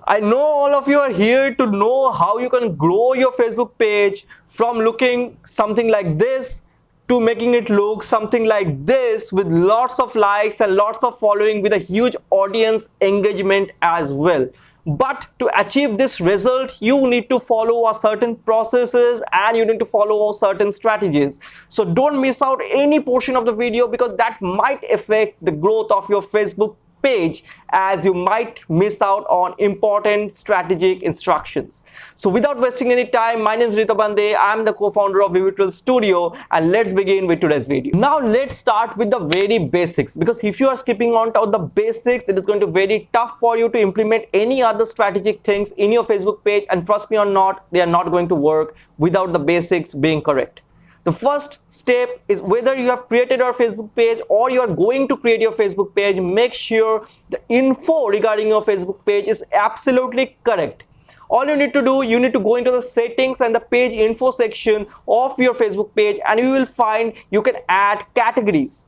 I know all of you are here to know how you can grow your Facebook page from looking something like this to making it look something like this with lots of likes and lots of following with a huge audience engagement as well. But to achieve this result, you need to follow a certain processes and you need to follow certain strategies. So don't miss out any portion of the video because that might affect the growth of your Facebook page, as you might miss out on important strategic instructions. So without wasting any time, my name is Rita Bande. I'm the co-founder of Vivitril Studio, and let's begin with today's video. Now let's start with the very basics, because if you are skipping on to the basics, it is going to be very tough for you to implement any other strategic things in your Facebook page, and trust me or not, they are not going to work without the basics being correct. The first step is whether you have created your Facebook page or you are going to create your Facebook page, make sure the info regarding your Facebook page is absolutely correct. All you need to do, you need to go into the settings and the page info section of your Facebook page, and you will find you can add categories.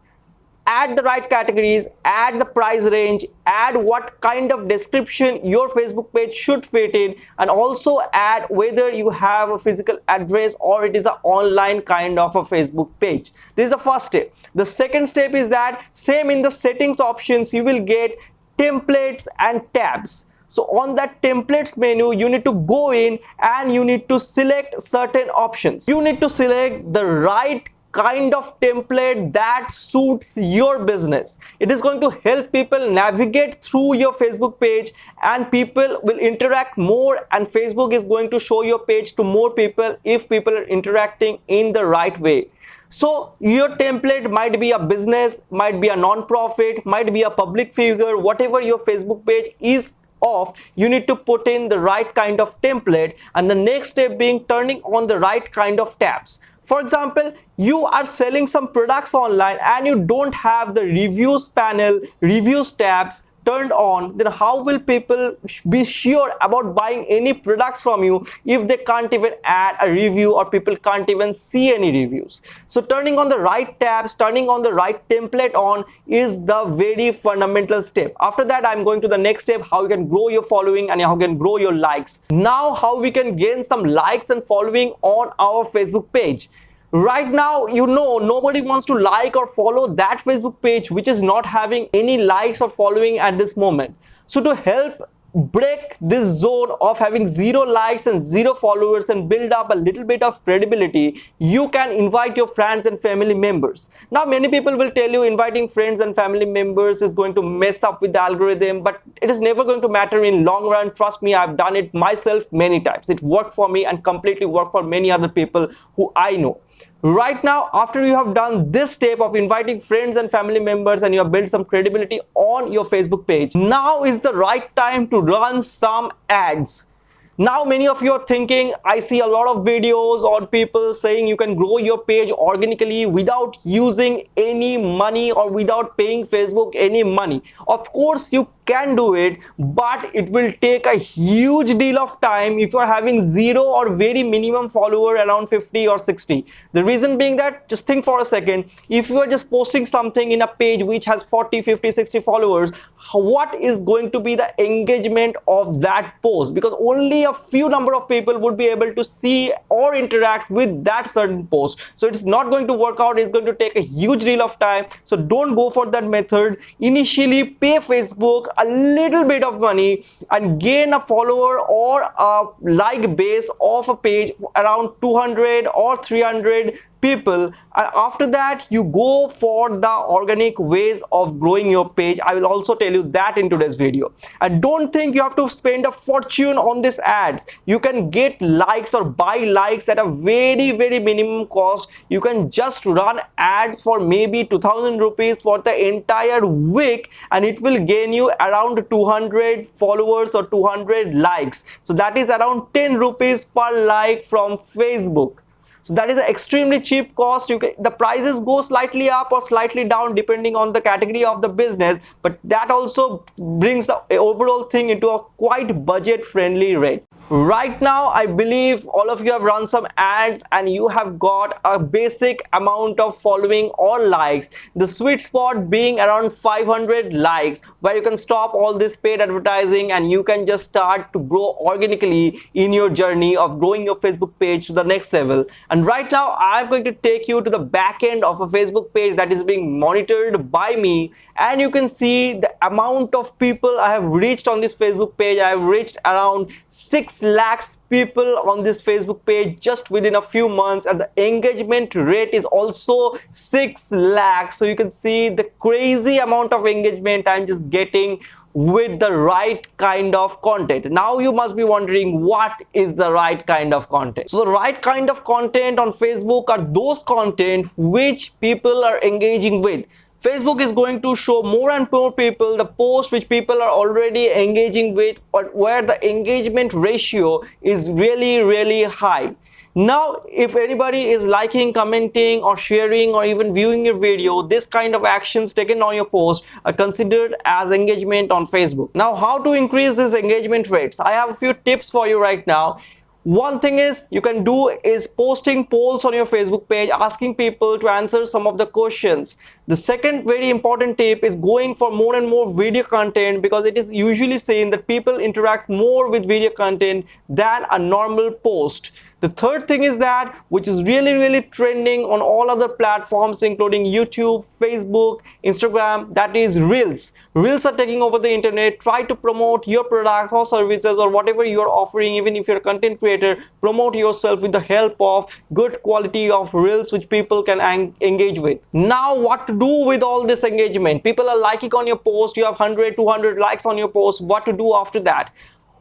Add the right categories, add the price range, add what kind of description your Facebook page should fit in, and also add whether you have a physical address or it is an online kind of a Facebook page. This is the first step. The second step is that same in the settings options, you will get templates and tabs. So on that templates menu, you need to go in and you need to select certain options. You need to select the right kind of template that suits your business. It is going to help people navigate through your Facebook page, and people will interact more, and Facebook is going to show your page to more people if people are interacting in the right way. So your template might be a business, might be a non-profit, might be a public figure, whatever your Facebook page is of, you need to put in the right kind of template, and the next step being turning on the right kind of tabs. For example, you are selling some products online and you don't have the reviews panel, reviews tabs turned on, then how will people be sure about buying any products from you if they can't even add a review or people can't even see any reviews? So turning on the right tabs, turning on the right template on is the very fundamental step. After that, I'm going to the next step, how you can grow your following and how you can grow your likes. Now, how we can gain some likes and following on our Facebook page. Right now, you know, nobody wants to like or follow that Facebook page which is not having any likes or following at this moment. So to help break this zone of having 0 likes and 0 followers and build up a little bit of credibility, you can invite your friends and family members. Now many people will tell you inviting friends and family members is going to mess up with the algorithm, but it is never going to matter in long run. Trust me, I've done it myself many times. It worked for me and completely worked for many other people who I know. Right now, after you have done this step of inviting friends and family members and you have built some credibility on your Facebook page, now is the right time to run some ads. Now many of you are thinking, I see a lot of videos on people saying you can grow your page organically without using any money or without paying Facebook any money. Of course you can do it, but it will take a huge deal of time if you are having 0 or very minimum follower around 50 or 60. The reason being that, just think for a second, if you are just posting something in a page which has 40, 50, 60 followers, what is going to be the engagement of that post? Because only a few number of people would be able to see or interact with that certain post. So it's not going to work out. It's going to take a huge deal of time. So don't go for that method. Initially pay Facebook a little bit of money and gain a follower or a like base of a page around 200 or 300 people, and after that you go for the organic ways of growing your page. I will also tell you that in today's video. And don't think you have to spend a fortune on these ads. You can get likes or buy likes at a very minimum cost. You can just run ads for maybe 2000 rupees for the entire week, and it will gain you around 200 followers or 200 likes. So that is around 10 rupees per like from Facebook. So that is an extremely cheap cost. The prices go slightly up or slightly down depending on the category of the business, but that also brings the overall thing into a quite budget friendly rate. Right now, I believe all of you have run some ads and you have got a basic amount of following or likes. The sweet spot being around 500 likes, where you can stop all this paid advertising and you can just start to grow organically in your journey of growing your Facebook page to the next level. And right now, I'm going to take you to the back end of a Facebook page that is being monitored by me, and you can see the amount of people I have reached on this Facebook page. I have reached around 6 lakhs people on this Facebook page just within a few months, and the engagement rate is also 6 lakhs. So you can see the crazy amount of engagement I'm just getting with the right kind of content. Now you must be wondering, what is the right kind of content? So the right kind of content on Facebook are those content which people are engaging with. Facebook is going to show more and more people the posts which people are already engaging with, or where the engagement ratio is really high. Now, if anybody is liking, commenting or sharing or even viewing your video, this kind of actions taken on your post are considered as engagement on Facebook. Now, how to increase these engagement rates? I have a few tips for you right now. One thing is you can do is posting polls on your Facebook page, asking people to answer some of the questions. The second very important tip is going for more and more video content, because it is usually seen that people interact more with video content than a normal post. The third thing is that, which is really trending on all other platforms including YouTube, Facebook, Instagram, that is Reels. Reels are taking over the internet. Try to promote your products or services or whatever you are offering. Even if you're a content creator, promote yourself with the help of good quality of Reels which people can engage with. Now, what to do with all this engagement? People are liking on your post. You have 100, 200 likes on your post. What to do after that?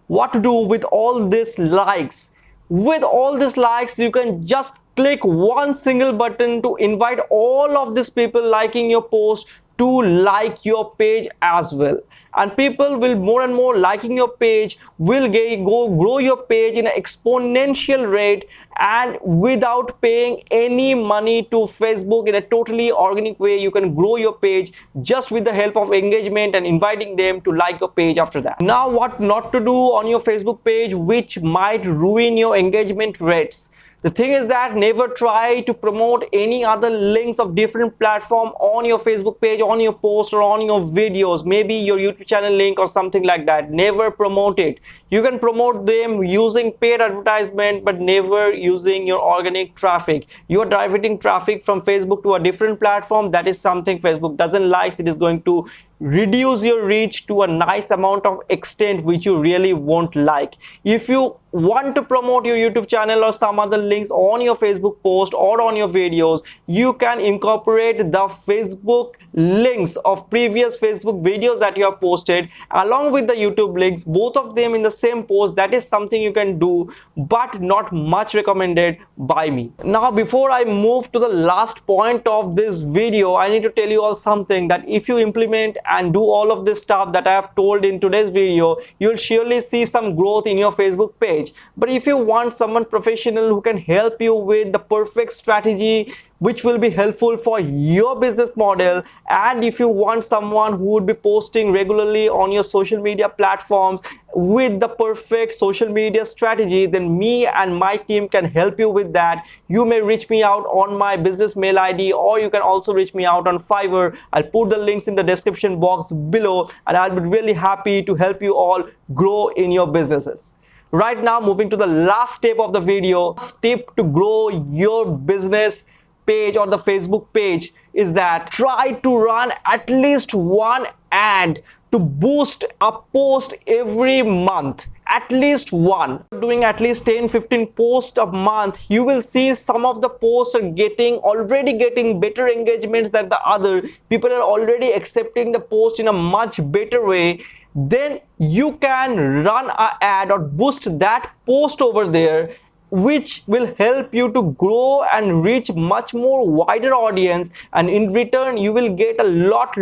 What to do with all these likes? With all these likes, you can just click one single button to invite all of these people liking your post to like your page as well. And people will more and more liking your page will grow your page in an exponential rate, and without paying any money to Facebook. In a totally organic way, you can grow your page just with the help of engagement and inviting them to like your page after that. Now, what not to do on your Facebook page which might ruin your engagement rates? The thing is that never try to promote any other links of different platform on your Facebook page, on your post or on your videos, maybe your YouTube channel link or something like that. Never promote it. You can promote them using paid advertisement, but never using your organic traffic. You are diverting traffic from Facebook to a different platform. That is something Facebook doesn't like. It is going to reduce your reach to a nice amount of extent which you really won't like. If you want to promote your YouTube channel or some other links on your Facebook post or on your videos, you can incorporate the Facebook links of previous Facebook videos that you have posted along with the YouTube links, both of them in the same post. That is something you can do, but not much recommended by me. Now, before I move to the last point of this video, I need to tell you all something, that if you implement and do all of this stuff that I have told in today's video, you'll surely see some growth in your Facebook page. But if you want someone professional who can help you with the perfect strategy which will be helpful for your business model, and if you want someone who would be posting regularly on your social media platforms with the perfect social media strategy, then me and my team can help you with that. You may reach me out on my business mail ID, or you can also reach me out on Fiverr. I'll put the links in the description box below, and I'll be really happy to help you all grow in your businesses. Right now, moving to the last step of the video, step to grow your business page or the Facebook page is that try to run at least one ad to boost a post every month. At least one. Doing at least 10-15 posts a month, you will see some of the posts are already getting better engagements than the other. People are already accepting the post in a much better way. Then you can run an ad or boost that post over there, which will help you to grow and reach much more wider audience, and in return you will get a lot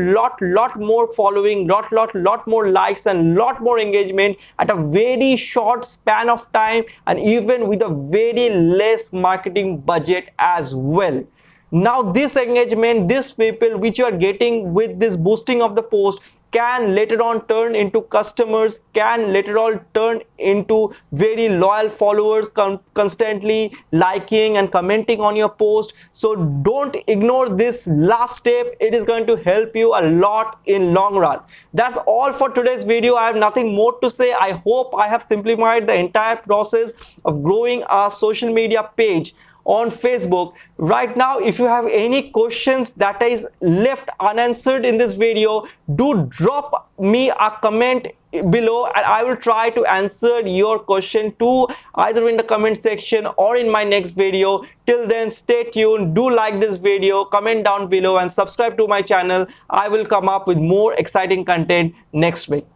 more following, lot more likes and lot more engagement at a very short span of time, and even with a very less marketing budget as well. Now, this engagement, these people which you are getting with this boosting of the post, can later on turn into customers, can later on turn into very loyal followers, constantly liking and commenting on your post. So don't ignore this last step. It is going to help you a lot in long run. That's all for today's video. I have nothing more to say. I hope I have simplified the entire process of growing a social media page on Facebook. Right now, if you have any questions that is left unanswered in this video, do drop me a comment below and I will try to answer your question too, either in the comment section or in my next video. Till then, stay tuned, do like this video, comment down below and subscribe to my channel. I will come up with more exciting content next week.